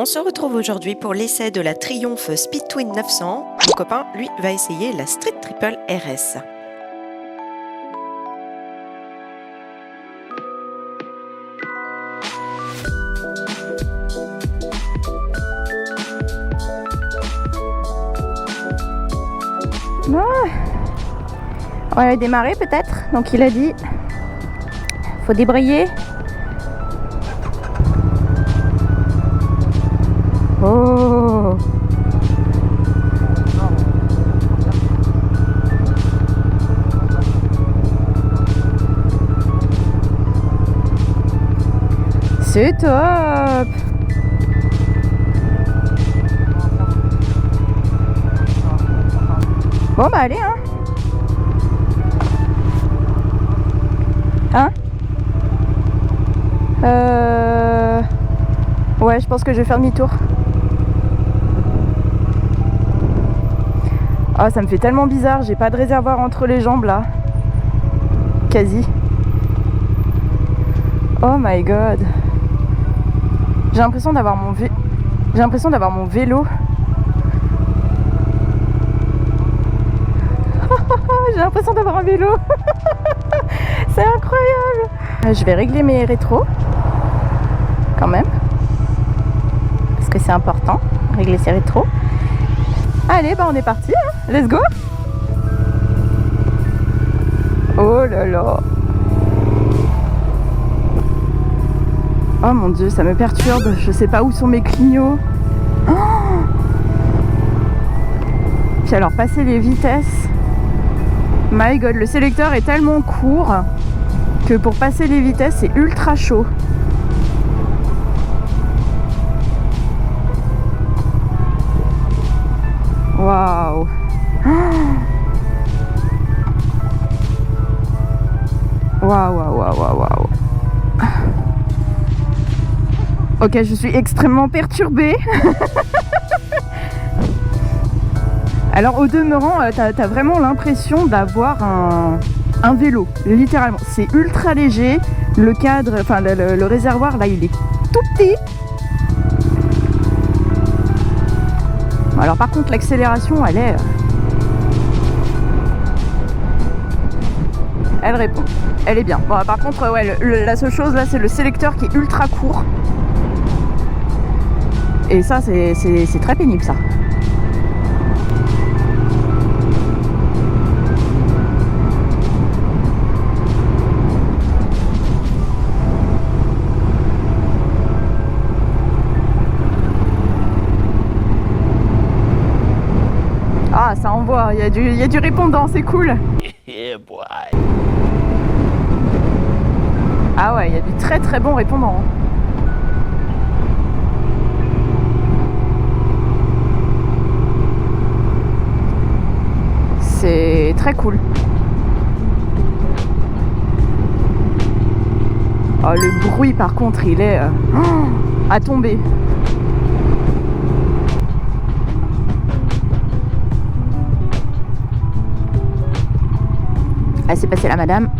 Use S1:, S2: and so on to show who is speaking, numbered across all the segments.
S1: On se retrouve aujourd'hui pour l'essai de la Triumph Speed Twin 900. Mon copain, lui, va essayer la Street Triple RS.
S2: Bon. On va démarrer peut-être. Donc il a dit faut débrayer. Oh. C'est top. Bon bah allez hein. Ouais, je pense que je vais faire demi-tour. Ah, ça me fait tellement bizarre, j'ai pas de réservoir entre les jambes là. Quasi. Oh my god. J'ai l'impression d'avoir mon vélo. J'ai l'impression d'avoir un vélo. C'est incroyable. Je vais régler mes rétros quand même, parce que c'est important, régler ses rétros. Allez, bah on est parti, hein. Let's go. Oh là là. Oh mon dieu, ça me perturbe, je sais pas où sont mes clignots. Oh. Puis alors, passer les vitesses. My god, le sélecteur est tellement court que pour passer les vitesses, c'est ultra chaud. Waouh. Waouh, waouh, waouh, waouh. Ok, je suis extrêmement perturbée. Alors au demeurant, t'as vraiment l'impression d'avoir un vélo, littéralement. C'est ultra léger, le cadre, enfin le réservoir là il est tout petit. Alors par contre l'accélération elle répond, elle est bien. Bon par contre ouais, la seule chose là c'est le sélecteur qui est ultra court. Et ça c'est très pénible ça. Ah, ça envoie, il y a du répondant, c'est cool.
S3: Yeah, boy.
S2: Ah ouais, il y a du très très bon répondant. C'est très cool. Oh, le bruit par contre, il est à tomber. Ah, c'est passé la madame.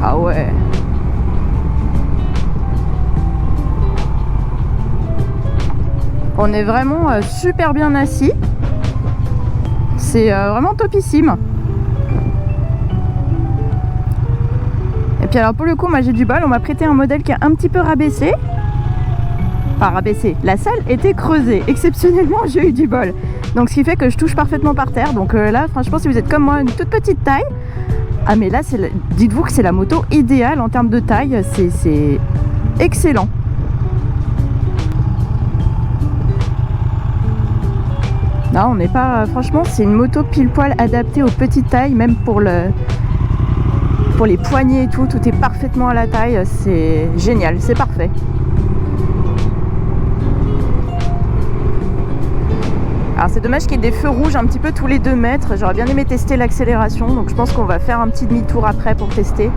S2: Ah ouais. On est vraiment super bien assis. C'est vraiment topissime. Et puis alors pour le coup, moi j'ai du bol, on m'a prêté un modèle qui est un petit peu rabaissé. Enfin rabaissé, la salle était creusée. Exceptionnellement, j'ai eu du bol. Donc ce qui fait que je touche parfaitement par terre. Donc là, franchement, si vous êtes comme moi, une toute petite taille. Ah mais là, dites-vous que c'est la moto idéale en termes de taille. C'est excellent. Non, on n'est pas... Franchement, c'est une moto pile poil adaptée aux petites tailles, même pour les poignées et tout est parfaitement à la taille, c'est génial, c'est parfait. Alors c'est dommage qu'il y ait des feux rouges un petit peu tous les 2 mètres, j'aurais bien aimé tester l'accélération, donc je pense qu'on va faire un petit demi-tour après pour tester.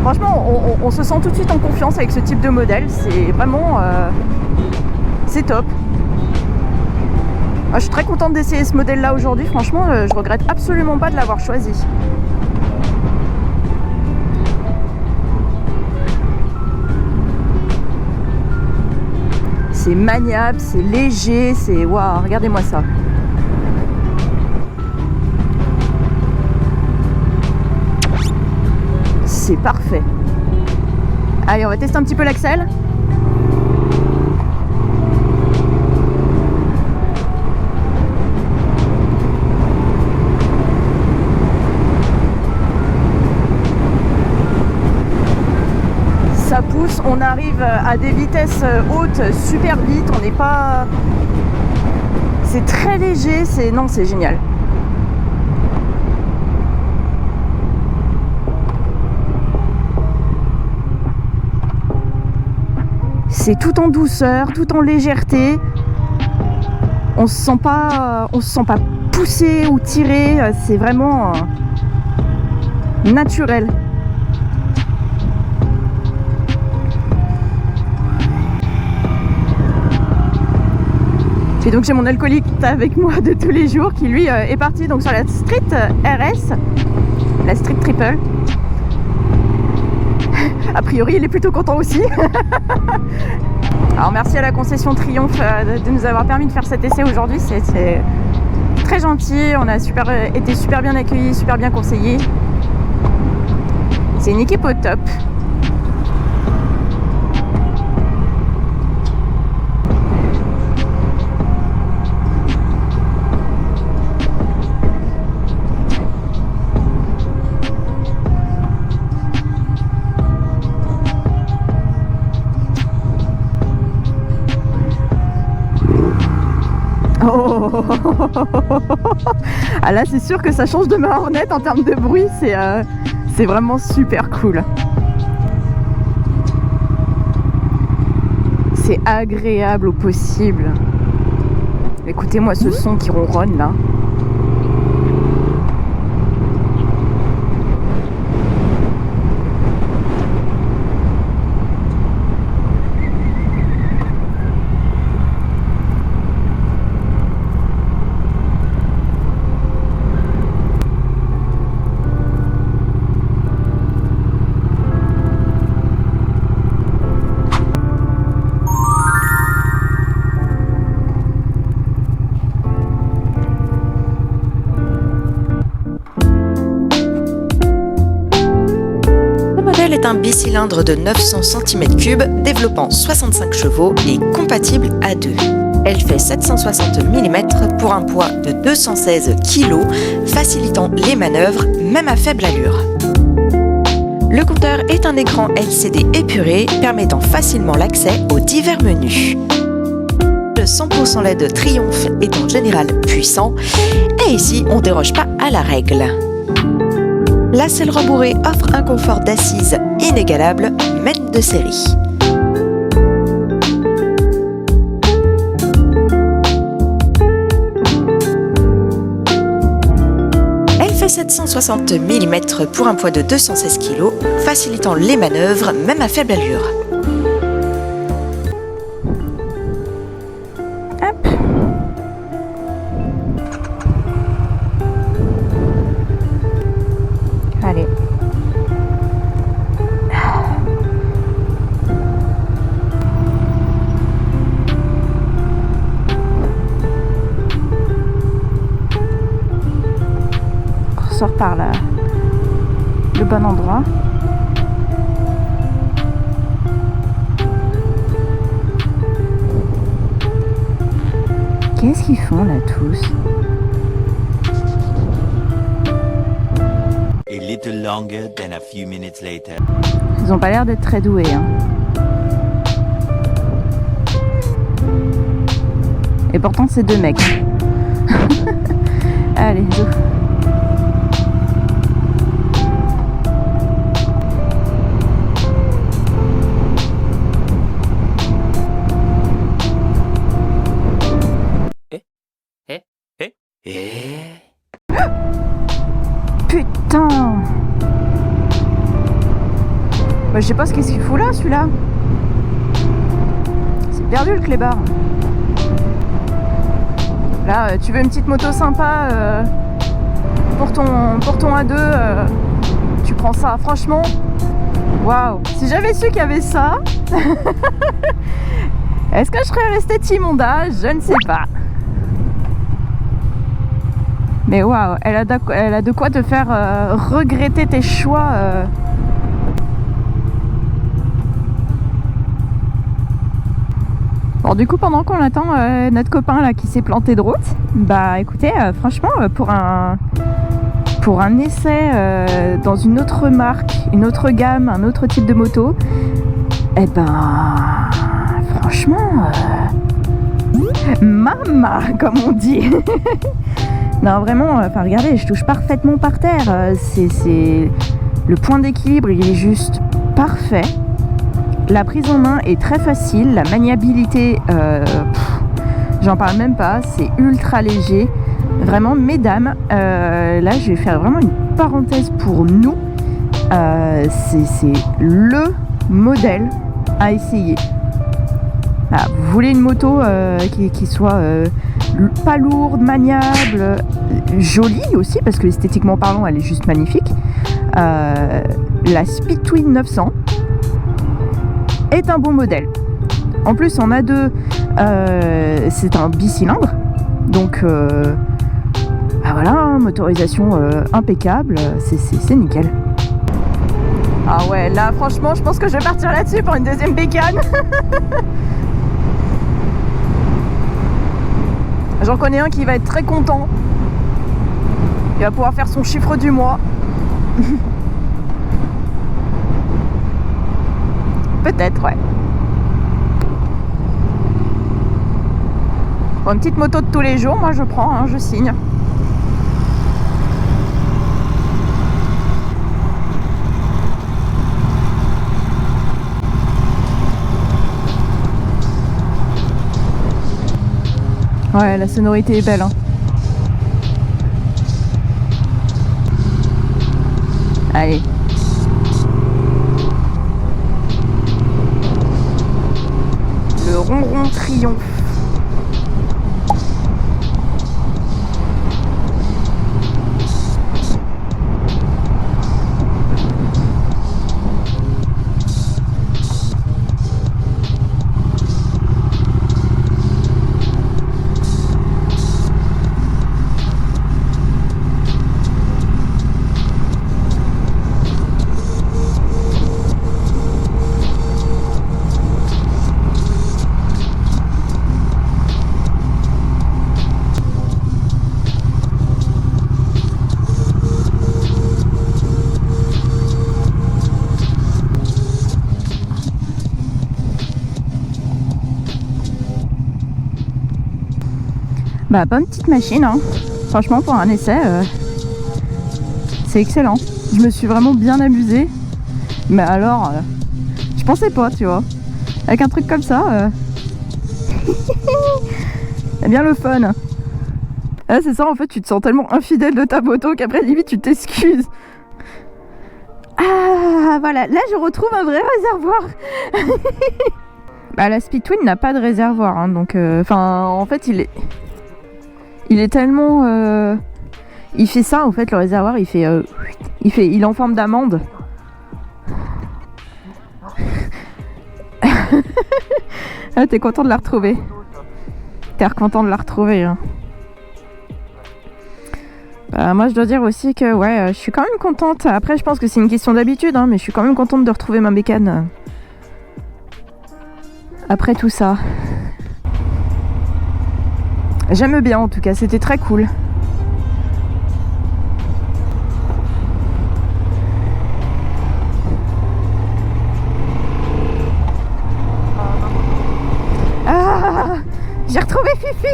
S2: Franchement, on se sent tout de suite en confiance avec ce type de modèle, c'est vraiment... c'est top. Je suis très contente d'essayer ce modèle-là aujourd'hui. Franchement, je regrette absolument pas de l'avoir choisi. C'est maniable, c'est léger, c'est... Waouh, regardez-moi ça. C'est parfait. Allez, on va tester un petit peu l'axel. Ça pousse, on arrive à des vitesses hautes super vite, on n'est pas... C'est très léger, non, c'est génial. C'est tout en douceur, tout en légèreté. On se sent pas poussé ou tiré, c'est vraiment naturel. Et donc j'ai mon alcoolique avec moi de tous les jours qui lui est parti donc sur la Street RS, la Street Triple. A priori il est plutôt content aussi. Alors merci à la concession Triomphe de nous avoir permis de faire cet essai aujourd'hui, c'est très gentil, on a été super bien accueillis, super bien conseillés. C'est une équipe au top. Oh. Ah là c'est sûr que ça change de ma Hornet en termes de bruit, c'est vraiment super cool. C'est agréable au possible. Écoutez-moi ce son qui ronronne là.
S1: Est un bicylindre de 900 cm3 développant 65 chevaux et compatible à 2. Elle fait 760 mm pour un poids de 216 kg, facilitant les manœuvres même à faible allure. Le compteur est un écran LCD épuré permettant facilement l'accès aux divers menus. Le 100% LED Triumph est en général puissant et ici on ne déroge pas à la règle. La selle rembourrée offre un confort d'assise inégalable, même de série. Elle fait 760 mm pour un poids de 216 kg, facilitant les manœuvres même à faible allure.
S2: Allez. On ressort par le bon endroit. Qu'est-ce qu'ils font là tous?
S3: A little longer than a few minutes later.
S2: Ils ont pas l'air d'être très doués, hein. Et pourtant c'est deux mecs. Allez, go. Putain! Bah, je sais pas ce qu'il fout là, celui-là. C'est perdu le clébard. Là, tu veux une petite moto sympa pour ton A2, tu prends ça. Franchement, waouh. Si j'avais su qu'il y avait ça, est-ce que je serais restée team Honda? Je ne sais pas. Mais waouh, elle a de quoi te faire regretter tes choix. Bon, du coup, pendant qu'on attend notre copain là qui s'est planté de route, bah écoutez, franchement, pour un essai dans une autre marque, une autre gamme, un autre type de moto, eh ben, franchement, mama, comme on dit. Non, vraiment, enfin, regardez, je touche parfaitement par terre. C'est le point d'équilibre, il est juste parfait. La prise en main est très facile, la maniabilité, j'en parle même pas, c'est ultra léger. Vraiment, mesdames, là je vais faire vraiment une parenthèse pour nous. C'est le modèle à essayer. Voilà, vous voulez une moto qui soit pas lourde, maniable, jolie aussi, parce que esthétiquement parlant, elle est juste magnifique. La Speed Twin 900 est un bon modèle. En plus, en A2, c'est un bicylindre, donc bah voilà, motorisation impeccable, c'est nickel. Ah ouais, là franchement, je pense que je vais partir là-dessus pour une deuxième bécane. J'en connais un qui va être très content. Il va pouvoir faire son chiffre du mois. Peut-être, ouais. Pour une petite moto de tous les jours, moi je prends, hein, je signe. Ouais, la sonorité est belle, hein. Allez. Le ronron triomphe. Bah, bonne petite machine, hein. Franchement, pour un essai, c'est excellent. Je me suis vraiment bien amusée. Mais alors, je pensais pas, tu vois. Avec un truc comme ça, c'est bien le fun. Là, c'est ça, en fait, tu te sens tellement infidèle de ta moto qu'après, limite, tu t'excuses. Ah, voilà. Là, je retrouve un vrai réservoir. Bah, la Speed Twin n'a pas de réservoir, hein, donc... en fait, il est tellement... il fait ça, en fait, le réservoir, il est en forme d'amande. Ah, t'es content de la retrouver. T'es content de la retrouver, hein. Bah, moi, je dois dire aussi que, ouais, je suis quand même contente. Après, je pense que c'est une question d'habitude, hein, mais je suis quand même contente de retrouver ma bécane. Après tout ça. J'aime bien en tout cas, c'était très cool. Ah, j'ai retrouvé Fifi.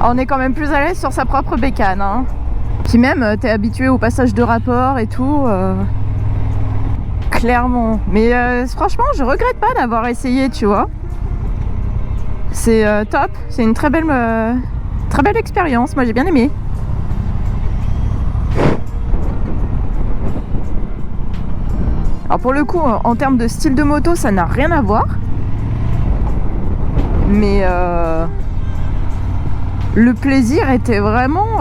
S2: On est quand même plus à l'aise sur sa propre bécane, hein. Puis même, t'es habitué au passage de rapport et tout. Clairement. Mais franchement, je regrette pas d'avoir essayé, tu vois. C'est top. C'est une très belle expérience. Moi, j'ai bien aimé. Alors pour le coup, en termes de style de moto, ça n'a rien à voir. Mais le plaisir était vraiment...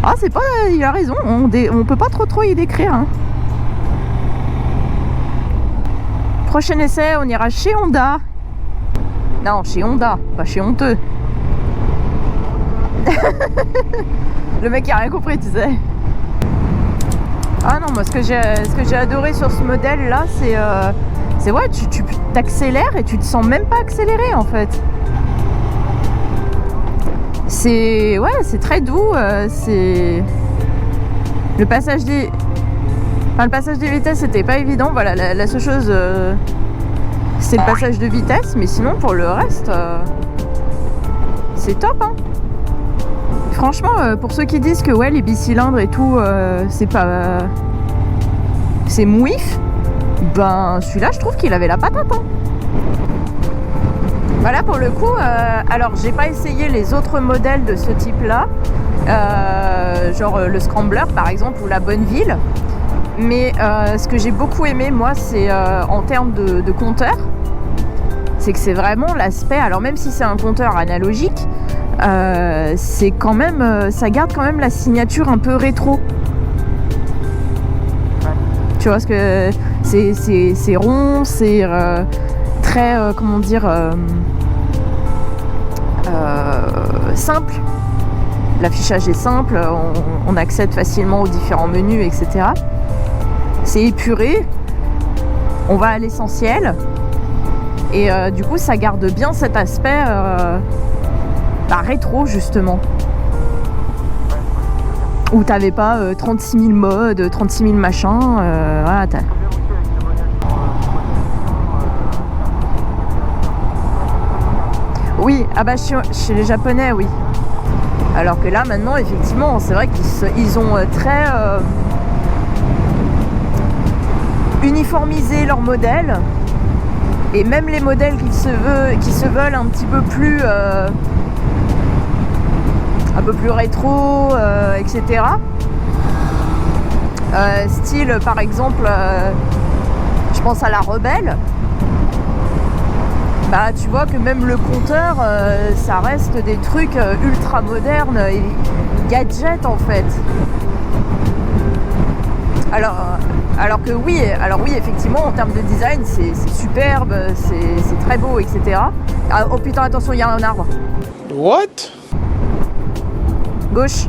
S2: Ah, c'est pas... Il a raison, on peut pas trop y décrire. Hein. Prochain essai, on ira chez Honda. Non, chez Honda, pas chez Honteux. Le mec il a rien compris, tu sais. Ah non, moi ce que j'ai adoré sur ce modèle là, c'est ouais, tu t'accélères et tu te sens même pas accéléré en fait. C'est très doux, c'est le passage des vitesses c'était pas évident. Voilà, la seule chose c'est le passage de vitesse, mais sinon pour le reste c'est top hein. Franchement, pour ceux qui disent que ouais les bicylindres et tout c'est pas c'est mouif, ben celui-là je trouve qu'il avait la patate hein. Voilà pour le coup, alors j'ai pas essayé les autres modèles de ce type là, genre le Scrambler par exemple ou la Bonneville, mais ce que j'ai beaucoup aimé moi c'est en termes de compteur, c'est que c'est vraiment l'aspect, alors même si c'est un compteur analogique, c'est quand même, ça garde quand même la signature un peu rétro. Tu vois ce que c'est rond, c'est très comment dire simple. L'affichage est simple, on accède facilement aux différents menus, etc. C'est épuré, on va à l'essentiel, et du coup ça garde bien cet aspect rétro justement. Où t'avais pas 36 000 modes, 36 000 machins, voilà, Oui, ah bah chez les Japonais, oui. Alors que là, maintenant, effectivement, c'est vrai qu'ils ont très uniformisé leur modèle. Et même les modèles qui se veulent un petit peu plus rétro, etc. Style, par exemple, je pense à la Rebelle. Bah, tu vois que même le compteur, ça reste des trucs ultra modernes et gadgets en fait. Alors oui, effectivement, en termes de design, c'est superbe, c'est très beau, etc. Ah, oh putain, attention, il y a un arbre.
S4: What?
S2: Gauche.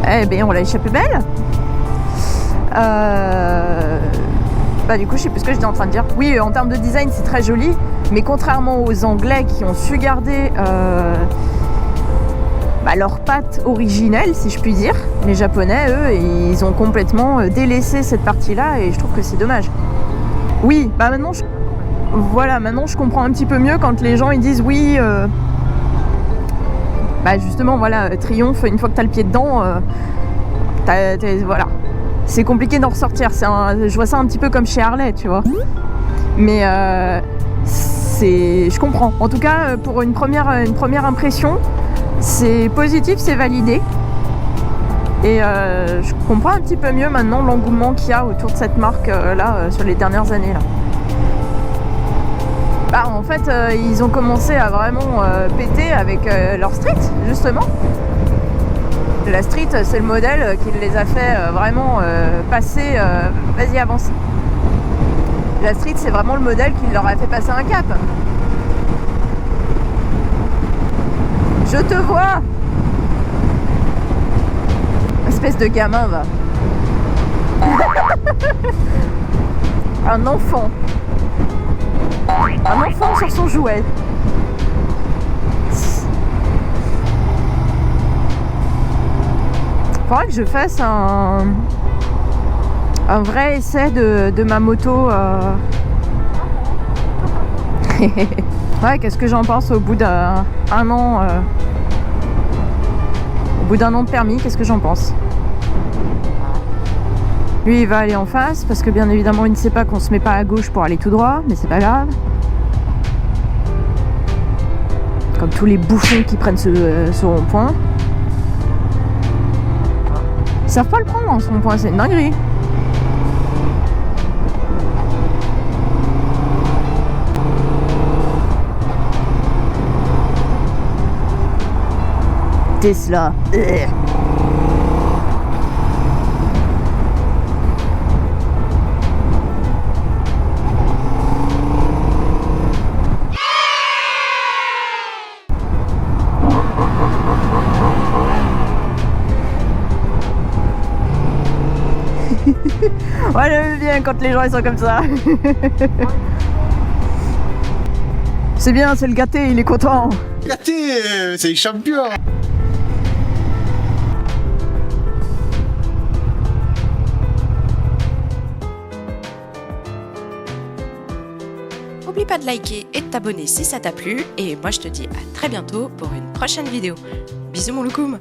S2: Eh bien, on l'a échappé belle. Bah du coup, je sais plus ce que j'étais en train de dire. Oui, en termes de design, c'est très joli, mais contrairement aux Anglais qui ont su garder leur patte originelle, si je puis dire, les Japonais, eux, ils ont complètement délaissé cette partie-là, et je trouve que c'est dommage. Oui, bah maintenant, maintenant je comprends un petit peu mieux quand les gens ils disent oui. Bah justement, voilà, Triomphe, une fois que t'as le pied dedans, voilà. C'est compliqué d'en ressortir. Je vois ça un petit peu comme chez Harley, tu vois. Mais je comprends. En tout cas, pour une première impression, c'est positif, c'est validé. Et je comprends un petit peu mieux maintenant l'engouement qu'il y a autour de cette marque là sur les dernières années là. Bah, en fait, ils ont commencé à vraiment péter avec leur Street, justement. La Street, c'est le modèle qui les a fait vraiment passer... Vas-y, avance. La Street, c'est vraiment le modèle qui leur a fait passer un cap. Je te vois. Espèce de gamin, va. Un enfant. Un enfant sur son jouet. Faudrait que je fasse un vrai essai de ma moto. Ouais, qu'est-ce que j'en pense au bout d'un an au bout d'un an de permis, qu'est-ce que j'en pense? Lui, il va aller en face parce que bien évidemment, il ne sait pas qu'on se met pas à gauche pour aller tout droit, mais c'est pas grave. Comme tous les bouffons qui prennent ce rond-point. savent pas le prendre dans ce rond-point, c'est une dinguerie. Tesla. Ouais, j'aime bien quand les gens ils sont comme ça. C'est bien, c'est le gâté, il est content.
S4: Gâté, c'est les champions.
S1: N'oublie pas de liker et de t'abonner si ça t'a plu. Et moi je te dis à très bientôt pour une prochaine vidéo. Bisous mon loukoum.